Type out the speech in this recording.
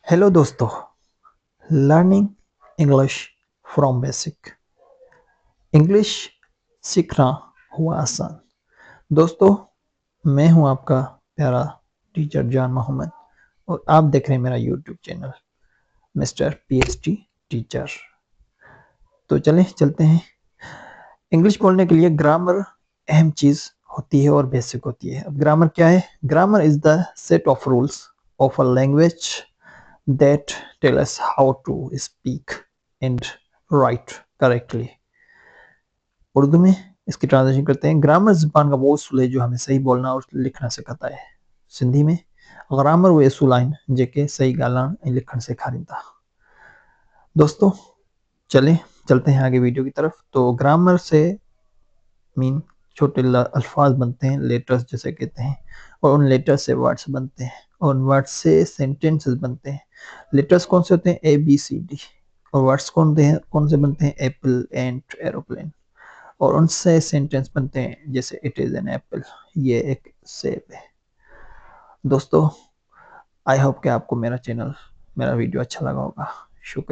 Hello दोस्तों, learning English from basic. English सीखना हुआ आसान। दोस्तों, मैं हूं आपका प्यारा टीचर जान मोहम्मद और आप देख रहे हैं मेरा YouTube channel mister PhD teacher. तो चलते हैं। इंग्लिश बोलने के लिए ग्रामर अहम चीज होती है और बेसिक होती है। अब ग्रामर क्या है? Grammar is the set of rules of a language that tell us how to speak and write correctly। Urdu में इसकी ट्रांसलेशन करते हैं, ग्रामर ज़बान का वो उसूल है जो हमें सही बोलना और लिखना सिखाता है। सिंधी में ग्रामर वो उसूल आहिनि जेके सही ॻाल्हाइण ऐं लिखण सेखारींदा। दोस्तों, चलते हैं आगे वीडियो की तरफ। तो ग्रामर से मीन छोटे अल्फाज बनते हैं, लेटर्स जैसे कहते हैं, और उन लेटर्स से वर्ड्स बनते हैं और उन वर्ड्स से सेंटेंसेस बनते हैं। लेटर्स कौन से होते हैं? A B C D. और वर्ड्स कौन से बनते हैं? Apple, ant, aeroplane. और उनसे सेंटेंस बनते हैं जैसे इट इज एन एप्पल, ये एक सेब है। दोस्तों, आई होप कि आपको मेरा वीडियो अच्छा लगा होगा। शुक्रिया।